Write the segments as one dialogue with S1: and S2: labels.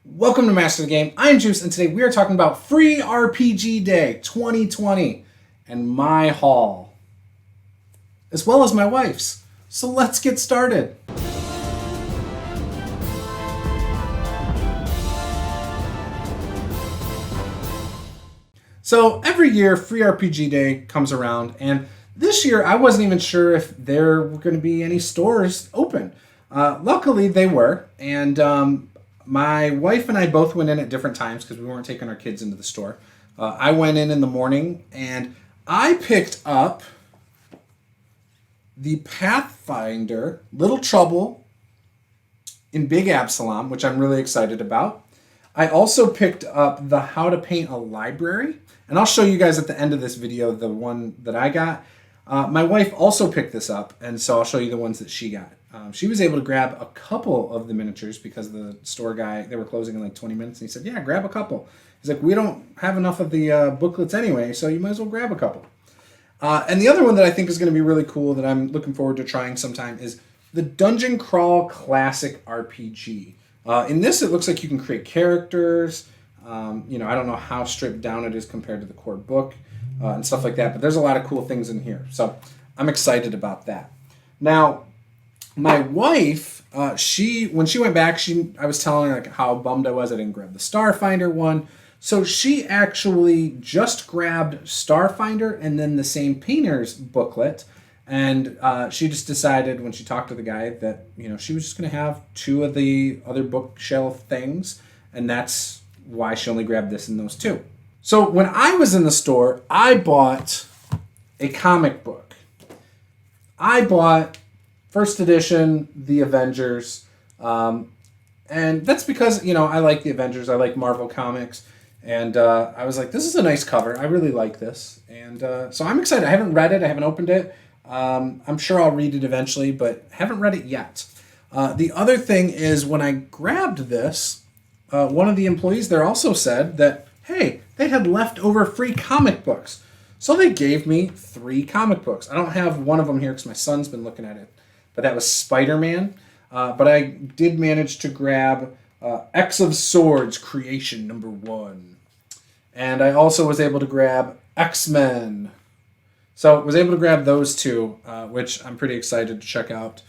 S1: Welcome to Master the Game. I'm Juice, and today we are talking about Free RPG Day 2020 and my haul, as well as my wife's. So let's get started. So every year, Free RPG Day comes around, and this year I wasn't even sure if there were going to be any stores open. Luckily, they were, and my wife and I both went in at different times because we weren't taking our kids into the store. I went in the morning, and I picked up the Pathfinder Little Trouble in Big Absalom, which I'm really excited about. I also picked up the How to Paint a Library, and I'll show you guys at the end of this video the one that I got. My wife also picked this up, and so I'll show you the ones that she got. She was able to grab a couple of the miniatures because the store guy, they were closing in like 20 minutes, and he said, yeah, grab a couple. He's like, we don't have enough of the booklets anyway, so you might as well grab a couple. And the other one that I think is going to be really cool that I'm looking forward to trying sometime is the Dungeon Crawl Classic RPG. In this, it looks like you can create characters. I don't know how stripped down it is compared to the core book and stuff like that, but there's a lot of cool things in here. So I'm excited about that. Now, my wife, when she went back, I was telling her like how bummed I was I didn't grab the Starfinder one. So she actually just grabbed Starfinder and then the same painter's booklet. And she just decided when she talked to the guy that, she was just going to have two of the other bookshelf things. And that's why she only grabbed this and those two. So when I was in the store, I bought a comic book. I bought first edition, The Avengers. And that's because, I like The Avengers. I like Marvel Comics. And I was like, this is a nice cover. I really like this. And so I'm excited. I haven't read it. I haven't opened it. I'm sure I'll read it eventually, but haven't read it yet. The other thing is when I grabbed this, one of the employees there also said that, hey, they had leftover free comic books. So they gave me 3 comic books. I don't have one of them here because my son's been looking at it, but that was Spider-Man. But I did manage to grab X of Swords Creation #1. And I also was able to grab X-Men. So I was able to grab those 2, which I'm pretty excited to check out.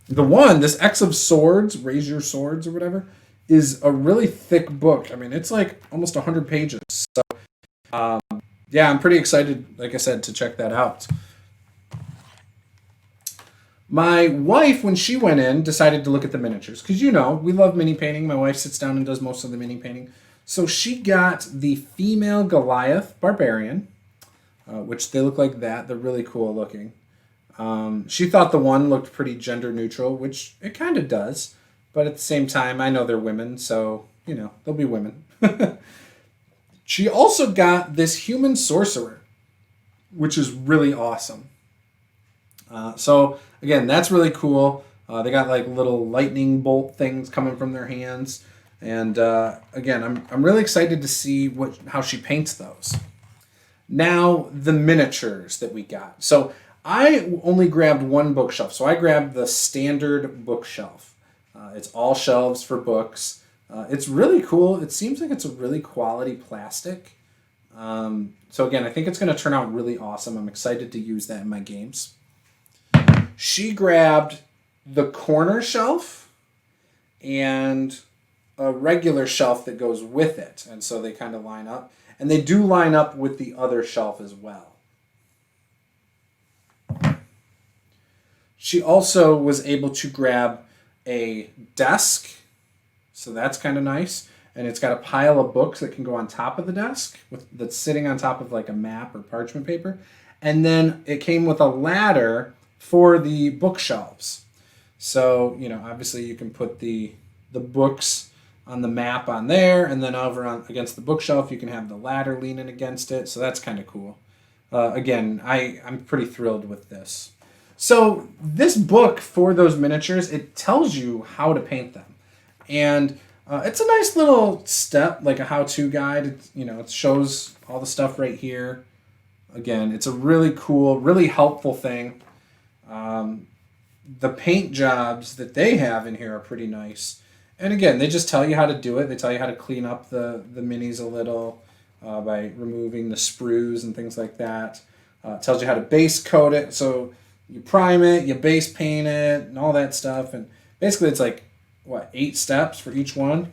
S1: This X of Swords, Raise Your Swords or whatever, is a really thick book. I mean, it's like almost 100 pages. So, I'm pretty excited, like I said, to check that out. My wife, when she went in, decided to look at the miniatures. Because, we love mini painting. My wife sits down and does most of the mini painting. So she got the female Goliath Barbarian, which they look like that. They're really cool looking. She thought the one looked pretty gender neutral, which it kind of does. But at the same time, I know they're women, so, they'll be women. She also got this human sorcerer, which is really awesome. So, again, that's really cool. They got like little lightning bolt things coming from their hands. And again, I'm really excited to see how she paints those. Now, the miniatures that we got. So I only grabbed one bookshelf. So I grabbed the standard bookshelf. It's all shelves for books. It's really cool. It seems like it's a really quality plastic. So again, I think it's going to turn out really awesome. I'm excited to use that in my games. She grabbed the corner shelf and a regular shelf that goes with it. And so they kind of line up. And they do line up with the other shelf as well. She also was able to grab a desk. So that's kind of nice. And it's got a pile of books that can go on top of the desk that's sitting on top of like a map or parchment paper. And then it came with a ladder for the bookshelves. So, obviously you can put the books on the map on there, and then over against the bookshelf, you can have the ladder leaning against it. So that's kind of cool. Again, I'm pretty thrilled with this. So this book for those miniatures, it tells you how to paint them. And it's a nice little step, like a how-to guide. It shows all the stuff right here. Again, it's a really cool, really helpful thing. The paint jobs that they have in here are pretty nice. And again, they just tell you how to do it. They tell you how to clean up the minis a little by removing the sprues and things like that. It tells you how to base coat it. So you prime it, you base paint it, and all that stuff. And basically, it's like, 8 steps for each one.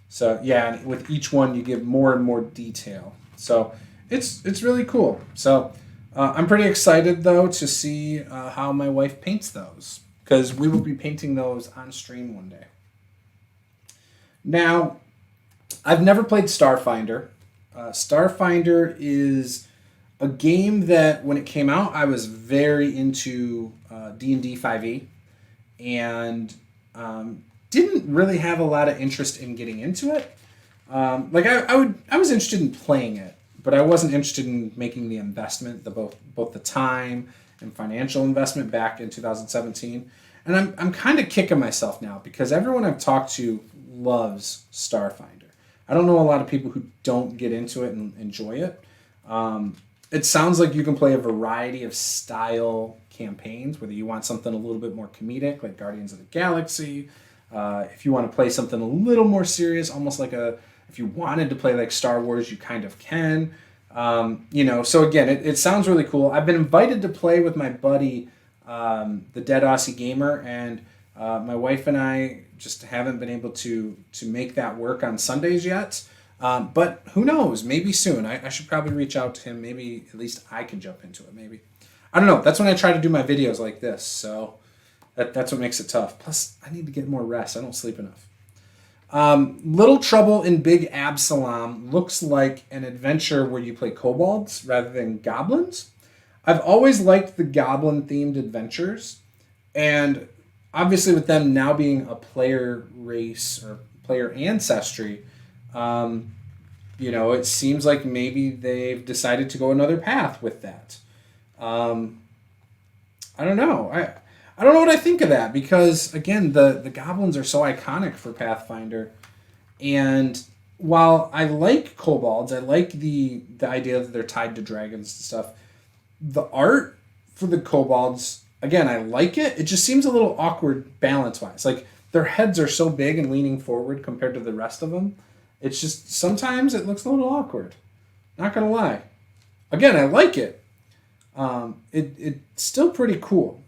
S1: So yeah, with each one, you give more and more detail. So it's really cool. So I'm pretty excited, though, to see how my wife paints those, because we will be painting those on stream one day. Now, I've never played Starfinder. Starfinder is a game that, when it came out, I was very into D&D 5e, and didn't really have a lot of interest in getting into it. I was interested in playing it, but I wasn't interested in making the investment, both the time and financial investment back in 2017. And I'm kind of kicking myself now, because everyone I've talked to loves Starfinder. I don't know a lot of people who don't get into it and enjoy it. It sounds like you can play a variety of style campaigns, whether you want something a little bit more comedic, like Guardians of the Galaxy. If you want to play something a little more serious, almost like if you wanted to play like Star Wars, you kind of can. So again, it sounds really cool. I've been invited to play with my buddy, the Dead Aussie Gamer, and my wife and I just haven't been able to make that work on Sundays yet. But who knows? Maybe soon. I should probably reach out to him. Maybe at least I can jump into it. Maybe. I don't know. That's when I try to do my videos like this. So that's what makes it tough. Plus, I need to get more rest. I don't sleep enough. Little Trouble in Big Absalom looks like an adventure where you play kobolds rather than goblins. I've always liked the goblin-themed adventures. And obviously with them now being a player race or player ancestry, it seems like maybe they've decided to go another path with that. I don't know. I don't know what I think of that, because again, the goblins are so iconic for Pathfinder, and while I like kobolds, I like the idea that they're tied to dragons and stuff. The art for the kobolds, again, I like it. It just seems a little awkward balance-wise. Like, their heads are so big and leaning forward compared to the rest of them. It's just, sometimes it looks a little awkward. Not gonna lie. Again, I like it. It's still pretty cool.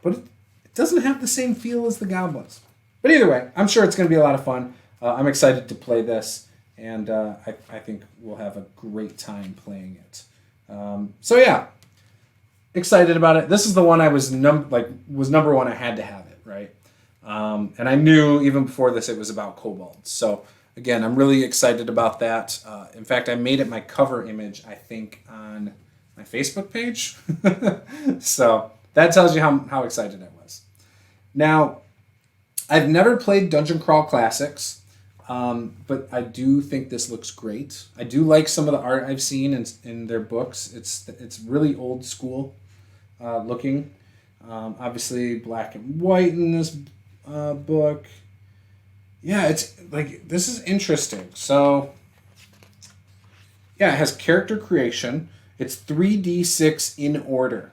S1: But it doesn't have the same feel as the goblins. But either way, I'm sure it's going to be a lot of fun. I'm excited to play this, and I think we'll have a great time playing it. So yeah, excited about it. This is the one I was number one. I had to have it, right? And I knew even before this it was about kobolds. So again, I'm really excited about that. In fact, I made it my cover image, I think, on my Facebook page. So that tells you how excited I was. Now, I've never played Dungeon Crawl Classics, but I do think this looks great. I do like some of the art I've seen in their books. It's really old school looking. Obviously, black and white in this book. Yeah, it's like, this is interesting. So, yeah, it has character creation. It's 3d6 in order.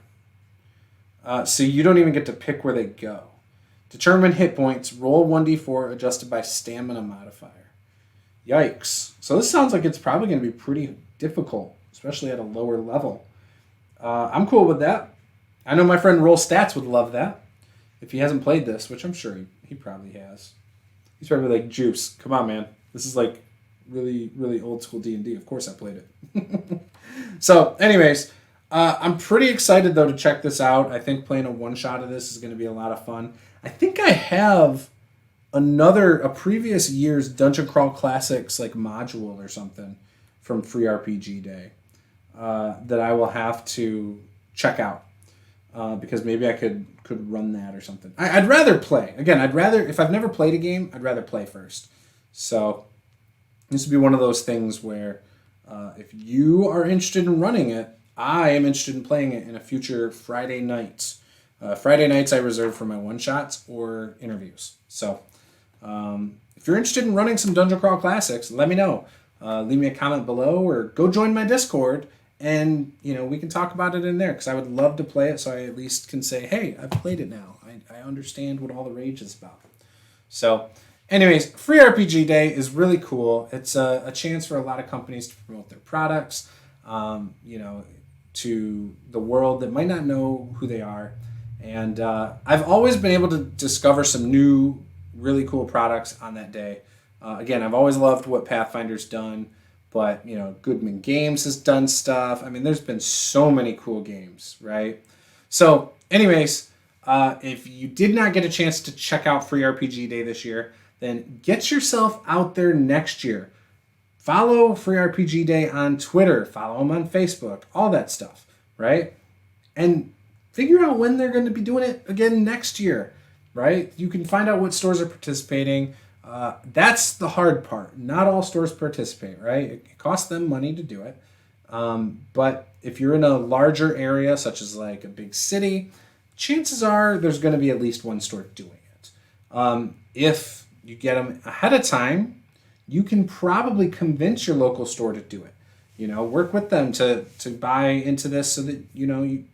S1: So you don't even get to pick where they go. Determine hit points. Roll 1d4 adjusted by stamina modifier. Yikes. So this sounds like it's probably going to be pretty difficult, especially at a lower level. I'm cool with that. I know my friend Roll Stats would love that. If he hasn't played this, which I'm sure he probably has. He's probably like, Juice, come on, man. This is like really, really old school D&D. Of course I played it. So, anyways, I'm pretty excited, though, to check this out. I think playing a one-shot of this is going to be a lot of fun. I think I have a previous year's Dungeon Crawl Classics like module or something from Free RPG Day that I will have to check out because maybe I could run that or something. I'd rather play. Again, if I've never played a game, I'd rather play first. So this would be one of those things where if you are interested in running it, I am interested in playing it in a future Friday night. Friday nights I reserve for my one-shots or interviews. So if you're interested in running some Dungeon Crawl Classics, let me know. Leave me a comment below or go join my Discord, and we can talk about it in there, because I would love to play it so I at least can say, hey, I've played it now. I understand what all the rage is about. So anyways, Free RPG Day is really cool. It's a chance for a lot of companies to promote their products, to the world that might not know who they are. And I've always been able to discover some new, really cool products on that day. Again, I've always loved what Pathfinder's done, but, Goodman Games has done stuff. I mean, there's been so many cool games, right? So anyways, if you did not get a chance to check out Free RPG Day this year, then get yourself out there next year. Follow Free RPG Day on Twitter. Follow them on Facebook. All that stuff, right? And figure out when they're going to be doing it again next year, right? You can find out what stores are participating. That's the hard part. Not all stores participate, right? It costs them money to do it. But if you're in a larger area, such as like a big city, chances are there's going to be at least one store doing it. If you get them ahead of time, you can probably convince your local store to do it. Work with them to buy into this so that,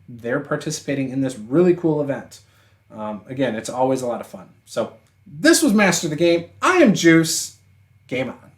S1: they're participating in this really cool event. Again, it's always a lot of fun. So this was Master the Game. I am Juice. Game on.